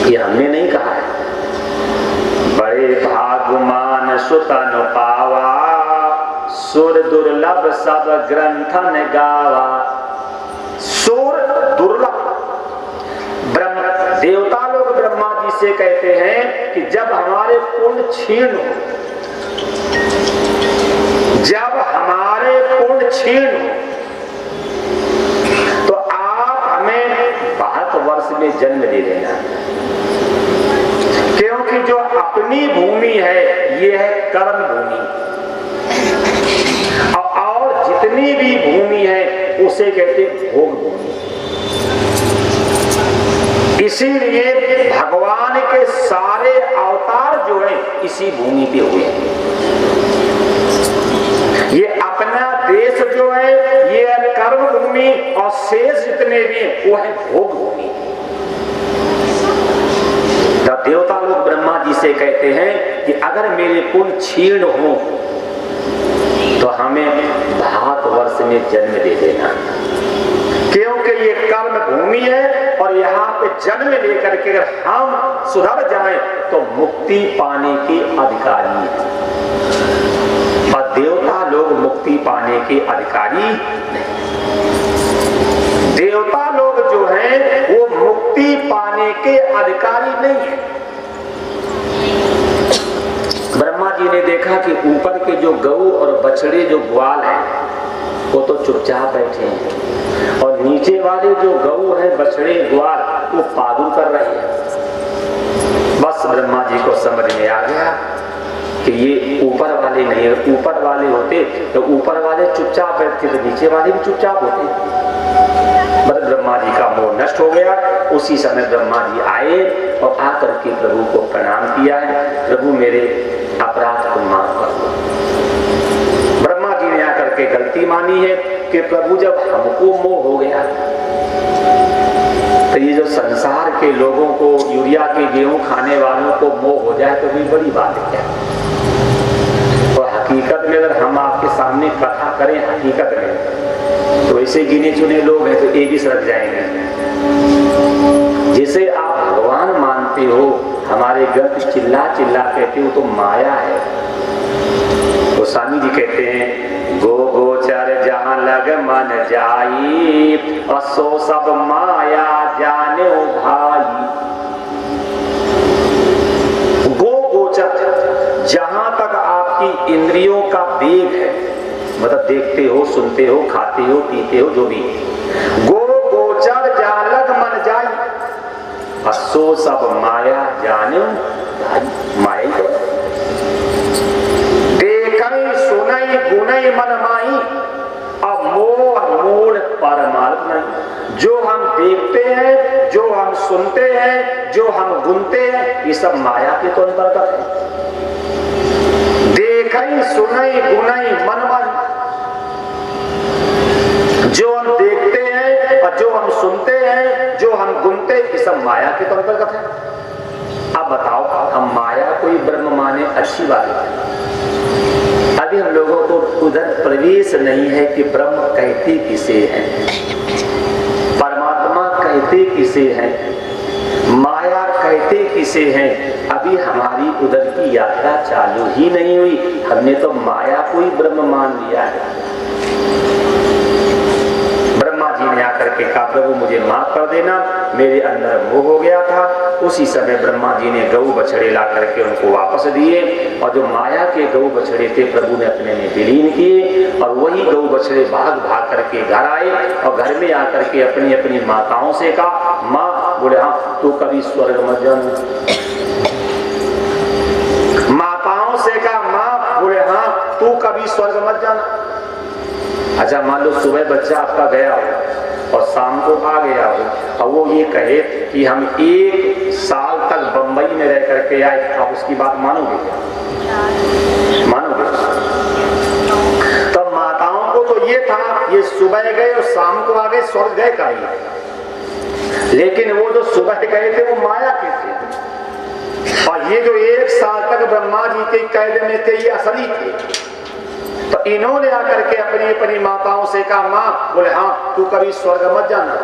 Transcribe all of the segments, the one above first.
ये हमने नहीं कहा है। बड़े भागुमान सुतन पावा, सुर दुर्लभ सब ग्रंथन गावा। सुर दुर्लभ, ब्रह्म देवता लोग ब्रह्मा जी से कहते हैं कि जब हमारे पुण्य क्षीण हो, जब हमारे पुण्य क्षीण हो तो आप हमें भारतवर्ष में जन्म दे देना, क्योंकि जो अपनी भूमि है ये है कर्म भूमि, और जितनी भी भूमि है उसे कहते भोग भूमि। इसीलिए भगवान के सारे अवतार जो है इसी भूमि पे हुए हैं। ये अपना देश जो है ये है कर्म भूमि, और शेष जितने भी हैं वो है भोग भूमि। जब देवता लोग ब्रह्मा जी से कहते हैं कि अगर मेरे पुण्य क्षीण हो तो हमें भारतवर्ष में जन्म दे देना, क्योंकि ये कर्म भूमि है और यहाँ पे जन्म लेकर के अगर हम सुधर जाएं तो मुक्ति पाने के अधिकारी हैं। और देवता लोग मुक्ति पाने के अधिकारी नहीं। देवता लोग जो हैं वो मुक्ति पाने के अधिकारी नहीं है। ब्रह्मा जी ने देखा कि ऊपर के जो गऊ और बछड़े जो ग्वाल हैं वो तो चुपचाप बैठे हैं, और नीचे वाले जो गऊ हैं बछड़े ग्वाल वो पागुर कर रहे हैं। बस ब्रह्मा जी को समझ में आ गया कि ये ऊपर वाले नहीं है। ऊपर वाले होते तो ऊपर वाले चुपचाप बैठते तो नीचे वाले भी चुपचाप होते। बस ब्रह्मा जी का मोह नष्ट हो गया। उसी समय ब्रह्मा जी आए और आकर के प्रभु को प्रणाम किया है, प्रभु मेरे अपराध को माफ कर दो। ब्रह्मा जी ने आकर के गलती मानी है कि प्रभु जब हमको मोह हो गया तो ये जो संसार के लोगों को, यूरिया के गेहूं खाने वालों को मोह हो जाए तो भी बड़ी बात है क्या। और हकीकत में अगर हम आपके सामने कथा करें हकीकत में तो ऐसे गिने चुने लोग हैं तो एक ही सरक जाएंगे। जिसे आप भगवान मानते हो, हमारे ग्रंथ चिल्ला चिल्ला कहते हो तो माया है। तो स्वामी जी कहते हैं गो गोचर जहां लग मन जाई, और सो सब माया जाने भाई। गो गोचर जहां तक आपकी इंद्रियों का वेग है, मतलब देखते हो, सुनते हो, खाते हो, पीते हो, जो भी। गो गोचर जहां लग मन जाई, और सो सब माया जाने भाई। माया तो सुनई गुनई मन माई, अब मोह मूढ़ परमार्थ नहीं। जो हम देखते हैं, जो हम सुनते हैं, जो हम गुनते हैं, ये सब माया के तो अंतर्गत है। देखई सुनई गुनई मन माई, जो हम देखते हैं और जो हम सुनते हैं, जो हम गुनते, ये सब माया के तो अंतर्गत है। अब बताओ, हम माया कोई ब्रह्म माने अच्छी बात है। अभी हम लोगों को उधर प्रवेश नहीं है कि ब्रह्म कहते किसे हैं, परमात्मा कहते किसे हैं, माया कहते किसे हैं। अभी हमारी उधर की यात्रा चालू ही नहीं हुई, हमने तो माया को ही ब्रह्म मान लिया है। ब्रह्मा जी ने आकर के कहा प्रभु मुझे माफ कर देना, मेरे अंदर मोह हो गया था। उसी समय ब्रह्मा जी ने गऊ बछड़े ला करके उनको वापस दिए, और जो माया के गऊ बछड़े थे प्रभु ने अपने में विलीन किए, और वही गऊ बछड़े भाग भाग करके घर आए, और घर में आकर के अपनी अपनी माताओं से कहा माँ, बोले हाँ तू कभी स्वर्ग मत जाना। माताओं से कहा माँ, बोले हाँ तू कभी स्वर्ग मत जाना। अच्छा मान लो सुबह बच्चा आपका गया हो और शाम को आ गया हो, और वो ये कहे कि हम 1 साल तक बंबई में रह करके आए, आप उसकी बात मानोगे क्या? मानोगे? तब माताओं को तो ये था ये सुबह गए और शाम को आ गए, स्वर्ग गए का ही। लेकिन वो जो सुबह गए थे वो माया के थे, और ये जो 1 साल तक ब्रह्मा जी के कैद में थे ये असली थे। तो इन्होंने आकर के अपनी अपनी माताओं से कहा माँ, बोले हाँ तू कभी स्वर्ग मत जाना।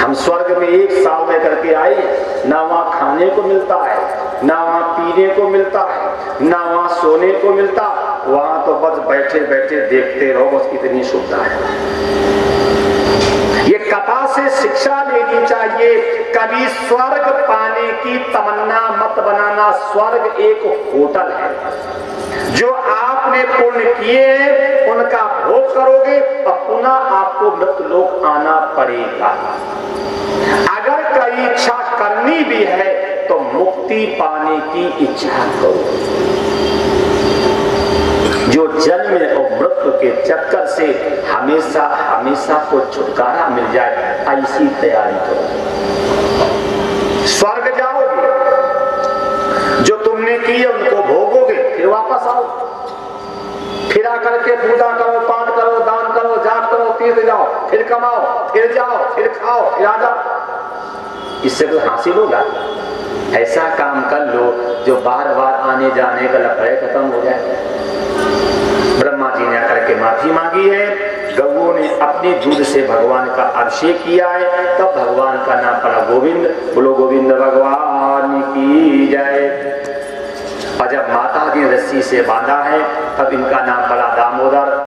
हम स्वर्ग में 1 साल रह करके आए, ना वहां खाने को मिलता है, ना वहां पीने को मिलता है, ना वहां सोने को मिलता। वहां तो बस बैठे बैठे देखते रहो, बस इतनी सुविधा है। ये कथा से शिक्षा लेनी चाहिए, कभी स्वर्ग पाने की तमन्ना मत बनाना। स्वर्ग एक होटल है, जो आपने पुण्य किए उनका भोग करोगे और पुनः आपको मृत्युलोक आना पड़ेगा। अगर कई इच्छा करनी भी है तो मुक्ति पाने की इच्छा करो। जो जन्म और मृत्यु के चक्कर से हमेशा हमेशा को छुटकारा मिल जाए, ऐसी तैयारी करो। स्वर्ग जाओगे, जो तुमने किए उनको भोगोगे, फिर वापस आओ, फिर आकर के पूजा करो, पाठ करो, दान करो, जाप करो, तीर्थ जाओ, फिर कमाओ, फिर जाओ, फिर खाओ, फिर आ जाओ। इससे तो हासिल होगा। ऐसा काम कर लो जो बार बार आने जाने का लफड़े खत्म हो जाए। ब्रह्मा जी ने आकर के माफी मांगी है, गौओं ने अपने दूध से भगवान का अभिषेक किया है, तब भगवान का नाम पड़ा गोविंद। बोलो गोविंद भगवान की जय। और जब माता जी रस्सी से बांधा है, तब इनका नाम पड़ा दामोदर।